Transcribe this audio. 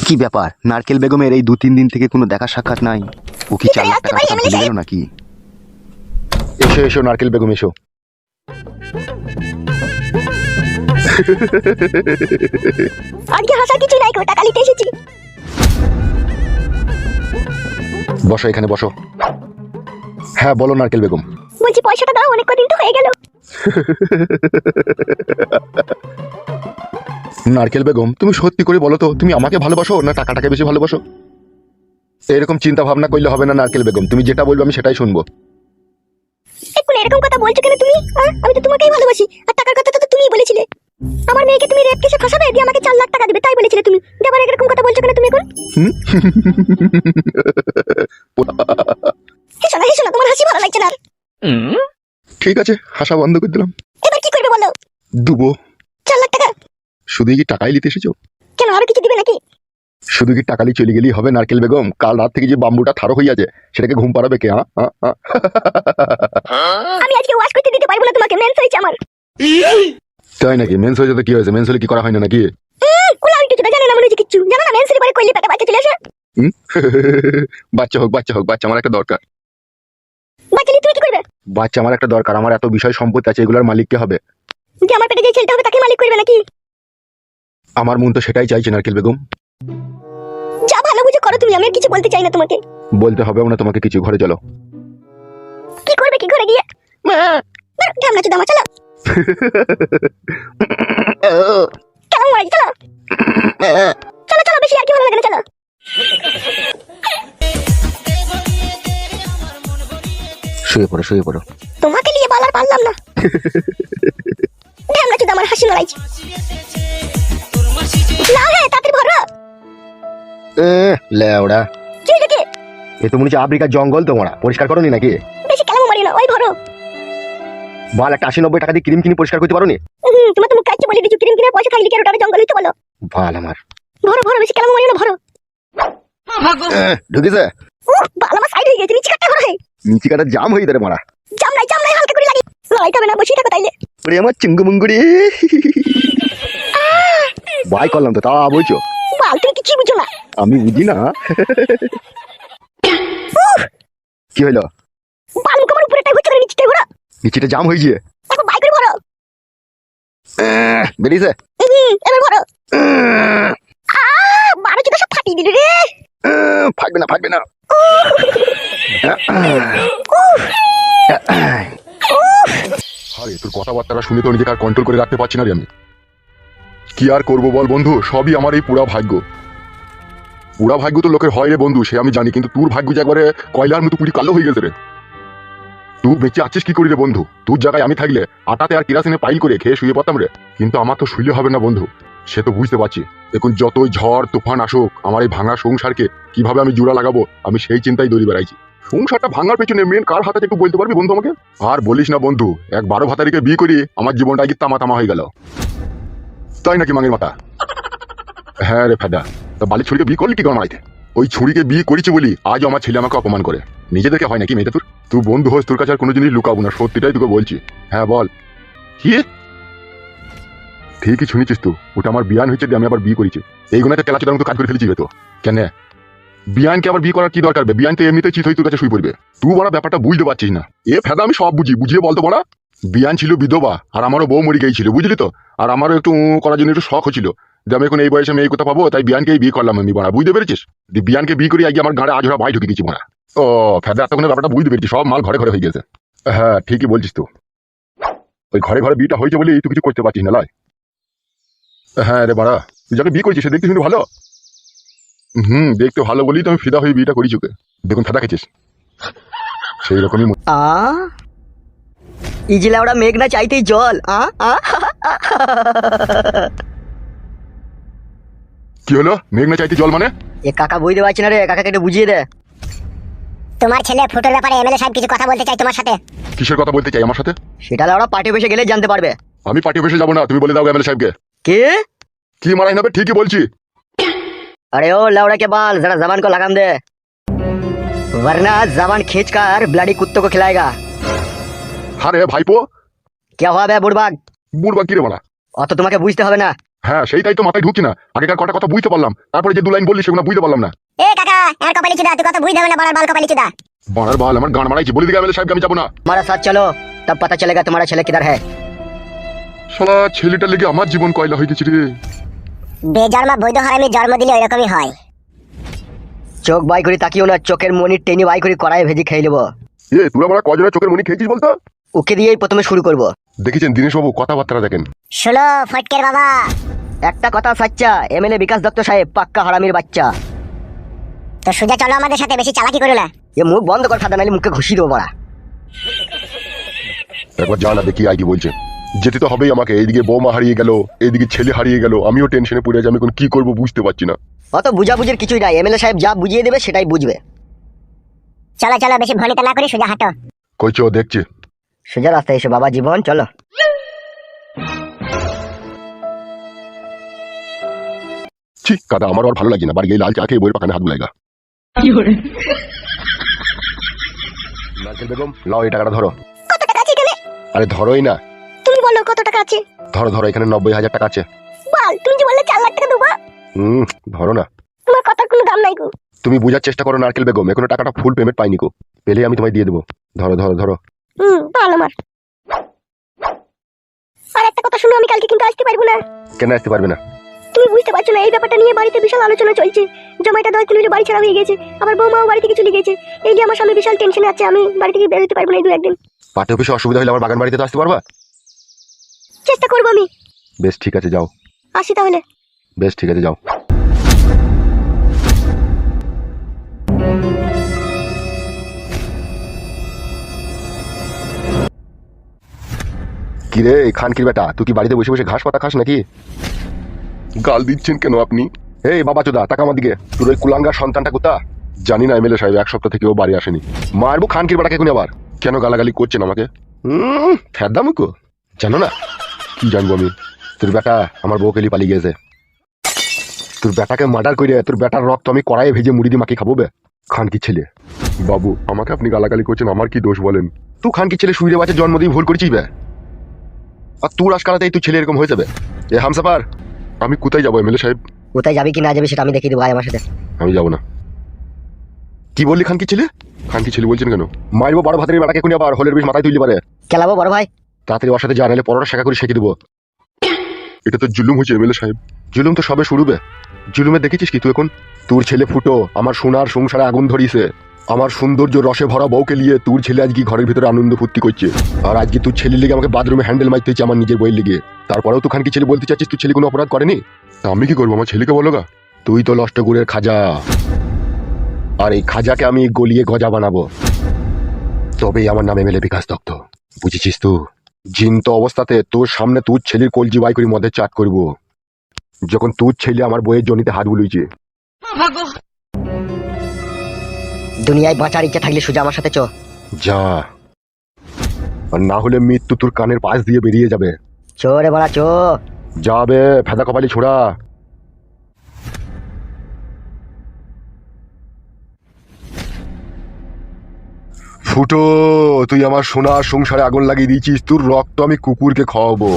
কি ব্যাপার, নারকেল বেগমের এই 2-3 দিন থেকে কোনো দেখা সাক্ষাৎ নাই? ও কি 4 লাখ টাকা ভুলে গেল নাকি? এসো এসো নারকেল বেগম এসো। আজকে হাসার কিছু নাই, টাকা নিতে এসেছি। বসো এখানে বসো। হ্যাঁ বলো নারকেল বেগম। বলছি পয়সাটা দাও, অনেক কদিন তো হয়ে গেল। নারকেল বেগম তুমি সত্যি করে বলো তো, তুমি আমাকে ভালোবাসো না টাকাটাকে বেশি ভালোবাসো? এরকম চিন্তা ভাবনা করলে হবে না নারকেল বেগম, তুমি যেটা বলবে আমি সেটাই শুনবো। এখন এরকম কথা বলছো কেন তুমি? আমি তো তোমাকেই ভালোবাসি, আর টাকার কথা তো তুমিই বলেছিলে। আমার মেয়েকে তুমি রেপ কেসে ফাঁসাবে, দিয়ে আমাকে 4 লাখ টাকা দিবে তাই বলেছিলে তুমি। আবার এরকম কথা বলছো কেন তুমি এখন? হেসো না হেসো না, তোমার হাসি ভালো লাগছে না। ঠিক আছে, হাসা বন্ধ করে দিলাম। এবার কি করবে বলো? দুবো। 4 লাখ টাকা? শুধু কি টাকাই নিতে এসেছো? কেন, আরো কিছু দিবে নাকি? শুধু কি টাকা নিয়ে চলে গেলেই হবে নারকেল বেগম? কাল রাত থেকে যে বাম্বুটা থারো হয়ে আছে সেটাকে ঘুম পাড়াবে কে? আমি আজকে ওয়াশ করতে দিতে পারবো না তোমাকে, মেন্স হয়েছে আমার। তাই নাকি? মেন্স হয়েছে তো কি হয়েছে? মেন্স হলে কি করা হয় না নাকি? কোলা উল্টো চুদা, জানে না মনে হচ্ছে কিচ্ছু জানো না। মেন্স হলে পরে কইলে পেটে বাচ্চা চলে আসে। বাচ্চা হোক বাচ্চা হোক, বাচ্চা আমার একটা দরকার। বাচ্চা নিয়ে তুমি কি করবে? বাচ্চা আমার একটা দরকার, আমার এত বিষয় সম্পত্তি আছে, এগুলোর মালিক কে হবে? যে আমার পেটে যে ছেলেটা হবে তাকে মালিক করবে নাকি? আমার মন তো সেটাই চাইছে নারকেল বেগম। যা ভালো বুঝে করো তুমি, আমি আর কিছু বলতে চাই না তোমাকে। বলতে হবে না তোমাকে কিছু, ঘরে চলো। কি করবে কি ঘরে গিয়ে? ঢামনা চুদা মা, চলো। কেমন মারি, চলো চলো চলো, বেশি আর কি ভালো লাগে না, চলো। শুয়ে পড়ো শুয়ে পড়ো। তোমাকে নিয়ে বলার পারলাম না। ঢামনা চুদা আমার হাসি লড়াইছে না। হ্যাঁ তাড়াতাড়ি ভরো। লেওড়া, কি দেখে? এ তো মনে হচ্ছে আফ্রিকার জঙ্গল, তোমরা পরিষ্কার করোনি নাকি? বেশি কেলামো মারিও না, ওই ভরো। বল, একটা 80-90 টাকা দিয়ে ক্রিম কিনে পরিষ্কার করতে পারোনি? তোমার তো মুখ কাচ্ছে বলে দিচ্ছি, ক্রিম কিনে পয়সা থাকলে কি আর ওটা জঙ্গল হইতে বলো? ভাল আমার। ভরো ভরো, বেশি কেলামো মারিও না, ভরো। ঢুকেছে? বাল আমার সাইড হয়ে গেছে, নিচে কাটতে ভরো। নিচে কাটা জাম হয়ে যাবে মারা। জাম নাই হালকা করে লাগি। লড়াইতে হবে না, বসে থাকো তাইলে। ওরে আমার চিঙ্গু মুঙ্গুরি। বাই করলাম তো, তা বলছো? বাল তুমি কিছু বুঝো না। আমি বুঝি না। কি হইলো? বাল মুখ আমার উপরেটাই হচ্ছে, নিচেটাই ভরো। নিচেটা জাম হয়ে গিয়ে এখন বাই করে ভরো। বেরিয়েছে? এবার ভরো। বারো চোদ্দ সব ফাটিয়ে দিল রে। ফাটবে না ফাটবে না। আরে তোর কথাবার্তা শুনে তো নিজেকে আর কন্ট্রোল করে রাখতে পারছি না রে আমি। কি আর করবো বল বন্ধু, সবই আমার এই পুরা ভাগ্য। পুরা ভাগ্য তো লোকের হয় রে বন্ধু, সে আমি জানি, কিন্তু তোর ভাগ্য যে একবারে কয়লার মতো পুরি কালো হয়ে গেছে রে। তুই বেঁচে আছিস কি করি রে বন্ধু? তোর জায়গায় আমি থাকলে আটাতে আর কেরাসিনে পাইল করে খেয়ে শুয়ে পড়তাম রে, কিন্তু আমার তো শুইলে হবে না বন্ধু, সে তো বুঝতে পারছি। এখন যতই ঝড় তুফান আসুক, আমার এই ভাঙা সংসারকে কিভাবে আমি জোড়া লাগাবো আমি সেই চিন্তায় দৌড়ে বেড়াইছি। সংসারটা ভাঙার পেছনে মেন কার হাতে একটু বলতে পারবি বন্ধু আমাকে? আর বলিস না বন্ধু, এক 12 ভাতারিকে বিয়ে করি আমার জীবনটা কি তামা তামা হয়ে গেল। তাই নাকি মাঙের মাথা? হ্যাঁ রে ফেদা, তা বালি ছুরিকে বিয়ে করলি কি করে মারাইতে? ওই ছুরিকে বিয়ে করেছি বলি আজও আমার ছেলে আমাকে অপমান করে। নিজেদেরকে হয় নাকি মেয়েটা তোর? তুই বন্ধু হোস, তোর কাছে আর কোনো জিনিস লুকাবো না, সত্যিটাই তোকে বলছি। হ্যাঁ বল কি? ঠিকই শুনেছিস তুই, ওটা আমার বিয়ান হয়েছে দিয়ে আমি আবার বিয়ে করেছি। এই গুণাতে তেলা চোদার মতো কাজ করে ফেলেছি তো। কেন বিয়ানকে আবার বিয়ে করার কি দরকার? বিয়ান তো এমনিতে চিত হয়ে তোর কাছে শুয়ে পড়বে। তুই বড় ব্যাপারটা বুঝতে পারছিস না। এ ফেদা আমি সব বুঝি, বুঝিয়ে বলতো বড়া। বিয়ান ছিল বিধবা, আর আমারও বউ মরে গিয়েছিল বুঝলি তো। আর আমারও একটু করার জন্য একটু শখ হচ্ছিল যে আমি এখন এই বয়সে মেয়ে কোথা পাবো, তাই বিয়ানকেই বিয়ে করলাম আমি বড়া, বুঝতে পেরেছিস? বিয়ানকে বিয়ে করে আগে আমার গাড়ে আজরা ভাই ঢুকে গেছি বড়া। ও ফেদা, এতক্ষণে ব্যাপারটা বুঝতে পেরেছি, সব মাল ঘরে ঘরে হয়ে গেছে। হ্যাঁ ঠিকই বলছিস তো, ওই ঘরে ঘরে বিয়েটা হয়েছে বলেই তুই কিছু করতে পারছিস না লাই। হ্যাঁ রে বাড়া, তুই যাকে বিয়ে করেছিস সে দেখতে শুনে ভালো। দেখতে ভালো বলেই তো আমি ফিদা হয়ে বিয়েটা করেছি ওকে। দেখুন ফেদা খেয়েছিস সেই রকমই। ইজিলা ওরা মেঘ না চাইতেই জল। কি হলো মেঘ না চাইতে জল মানে? এ কাকা বুঝতে পারছি না রে, কাকাকে একটু বুঝিয়ে দে। তোমার ছেলে ফুটোর ব্যাপারে এমএলএ সাহেব কিছু কথা বলতে চাই তোমার সাথে। কিসের কথা বলতে চাই আমার সাথে? সেটা ওরা পার্টি বসে গেলে জানতে পারবে। আমি পার্টি অফিসে যাবো না, তুমি বলে দাও এমএলএ সাহেবকে। কে কি মারাই নেবে? ঠিকই বলছি। अरे ओ लौड़ा के बाल, जरा जबान को लगाम दे, वरना जबान खींचकर ब्लडी कुत्तों को खिलाएगा। हाँ रे भाईपो। क्या हुआ बे बुड़बाग? বুড়বা কি রে বলা? অত তোমাকে বুঝতে হবে না, হ্যাঁ সেইটাই তো মাথায় ঢুকছে না, আগেকার কটা কথা বুঝতে পারলাম, তারপরে যে দু লাইন বললি সেগুলো বুঝতে পারলাম না। এ কাকা আর কপালি চুদা তুই কত বুঝ দেবে না বলার বাল কপালি চুদা। বড়ার বাল আমার গান মারাইছি, বলি দিকে এমএলএ সাহেবকে আমি যাবো না। हमारे साथ चलो तब पता चलेगा तुम्हारा छेले किधर है। শালা ছেলেটার লেগে আমার জীবন কয়লা হয়ে গেছে রে। বেজন্মা বৈধ হারামি জন্ম দিলে এরকমই হয়। চোখ বাই করে তাকিও না, চোখের মনি টেনে বাই করে কড়াই ভেজে খেয়ে নেবো। তোরা বড় কজনের চোখের মনি খেয়েছিস বলতো? ওকে দিয়েই প্রথমে শুরু করব। দেখেছেন দীনেশ বাবু কথাবার্তা দেখেন। শোনো ফটকের বাবা, একটা কথা সাচ্চা, এমএলএ বিকাশ দত্ত সাহেব পাক্কা হারামির বাচ্চা। তো সোজা চলো আমাদের সাথে, বেশি চালাকি করো না। এ মুখ বন্ধ কর ফাদা, নাহলে মুখে ঘুষি দেবো বড়া। একবার যা না দেখি কি বলছে। যেতে তো হবেই আমাকে, এইদিকে বৌমা হারিয়ে গেল, এইদিকে ছেলে হারিয়ে গেল, আমিও টেনশনে পড়ে আছি, আমি এখন কি করবো বুঝতে পারছি না। অত বুঝাবুঝির কিছুই নাই, এমএলএ সাহেব যা বুঝিয়ে দেবে সেটাই বুঝবে। চলো চলো, বেশি ভনিতা না করি, সোজা হাঁটো। কইছো দেখছি। সোজা রাস্তায় এসো বাবা জীবন, চলো। ঠিক কাদা আমার আর ভালো লাগে না, বাড়ি গিয়ে লাল চা খেয়ে বইয়ের পাখানে হাত বুলাইগা। নারকেল বেগম লাও এই টাকাটা ধরো। কত টাকা আছে এখানে? আরে ধরোই না। তুমি বলো কত টাকা আছে। ধরো ধরো, এখানে 90,000 টাকা আছে। বল, তুমি যে বললে 4 লাখ টাকা দেবো। ধরো না। তোমার কথার কোনো দাম নাই গো। তুমি বোঝার চেষ্টা করো নারকেল বেগম, এখনো টাকাটা ফুল পেমেন্ট পাইনি গো, পেলে আমি তোমায় দিয়ে দেবো। ধরো ধরো ধরো। ভালো আমার। আর একটা কথা শুনো, আমি কালকে কিন্তু আসতে পারবো না। কেন আসতে পারবে না? তুমি বুঝতে পারছো না, এই ব্যাপারটা নিয়ে বাড়িতে বিশাল আলোচনা চলছে। জমাইটা 10 দিন হলো বাড়ি ছাড়া হয়ে গেছে, আবার বৌমাও বাড়ি থেকে চলে গেছে। এই যে আমার স্বামী বিশাল টেনশনে আছে, আমি বাড়ি থেকে বের হতে পারবো না এই 2-1 দিন। পার্টি অফিসে অসুবিধা হলে আমার বাগান বাড়িতে তো আসতে পারবা? চেষ্টা করবো আমি। বেশ ঠিক আছে যাও। আসি তাহলে। বেশ ঠিক আছে যাও। কিরে খানকির বেটা, তুই কি বাড়িতে বসে বসে ঘাস পাতা খাস নাকি? গাল দিচ্ছেন কেন আপনি? এই বাবা চোদা টাকা আমার দিকে, তোর ওই কুলাঙ্গার সন্তানটা কোথা? জানি না এমএলএ সাহেব, 1 সপ্তাহ থেকে ও বাড়ি আসেনি। মারবো খানকির বেটাকে কোন আবার। কেন গালাগালি করছেন আমাকে? ফেদামুকো জানো না? কি জানবো আমি? তোর বেটা আমার বউকে নিয়ে পালিয়ে গেছে। তোর বেটাকে মার্ডার করে তোর বেটার রক্ত আমি কড়াইয়ে ভেজে মুড়ি দিয়ে মাকে খাবো বে। খানকি ছেলে। বাবু আমাকে আপনি গালাগালি করছেন, আমার কি দোষ বলেন? তুই খানকি ছেলে শুইরে বাচ্চা জন্ম দিয়ে ভুল করেছিস বে। আর তুই রাজকালাতেই তুই ছেলে এরকম হয়ে যাবে। এ হামসাফার, আমি কোথায় যাবো এমএলএ সাহেব? কোথায় যাবি কি না যাবি সেটা আমি দেখিয়ে দেবো, আয় আমার সাথে। আমি যাবো না। কি বললি খানকি ছেলে? খানকি ছেলে বলছেন কেন? মারবো বড় ভাতের বেটাকে কোন আবার হলের বেশ মাথায় তুলতে পারে। খেলাবো বড় ভাই। তাড়াতাড়ি ওর সাথে যা, নাহলে পরোটা শেখা করে শেখে দেবো। এটা তো জুলুম হচ্ছে এমএলএ সাহেব। জুলুম তো সবে শুরু বে। জুলুমে দেখেছিস কি তুই এখন? তোর ছেলে ফুটো আমার সোনার সংসারে আগুন ধরিয়েছে। আমার সৌন্দর্য রসে ভরা বউকে নিয়ে তোর ছেলে আজকে ঘরের ভিতরে আনন্দ ফুর্তি করছে। আর আজকে তুই ছেলে লেগে আমাকে বাথরুমে হ্যান্ডেল মারতে হচ্ছে আমার নিজের বইয়ের লেগে। তারপরেও তুই খানকি ছেলে বলতে চাচ্ছিস তুই ছেলে কোনো অপরাধ করেনি? তা আমি কি করবো? আমার ছেলেকে বলো গা। তুই তো লষ্ট গুড়ের খাজা, আর এই খাজাকে আমি গলিয়ে গজা বানাবো, তবেই আমার নাম এমএলএ বিকাশ দত্ত। বুঝেছিস তুই? জিন্ত অবস্থাতে তোর সামনে তোর ছেলের কলজি বাই করে মধ্যে চাট করব, যখন তোর ছেলে আমার বইয়ের জনিতে হাত বুলিয়েছে। দুনিয়ায় বাঁচার ইচ্ছা থাকলে সোজা আমার সাথে চ। যা, আর না হলে মৃত্যু তোর কানের পাশ দিয়ে বেরিয়ে যাবে। চো রে বড়া চো। যাবে ফেদা কপালি ছোড়া। ফুটো, তুই আমার সোনার সংসারে আগুন লাগিয়ে দিয়েছিস, তোর রক্ত আমি কুকুরকে খাওয়াবো।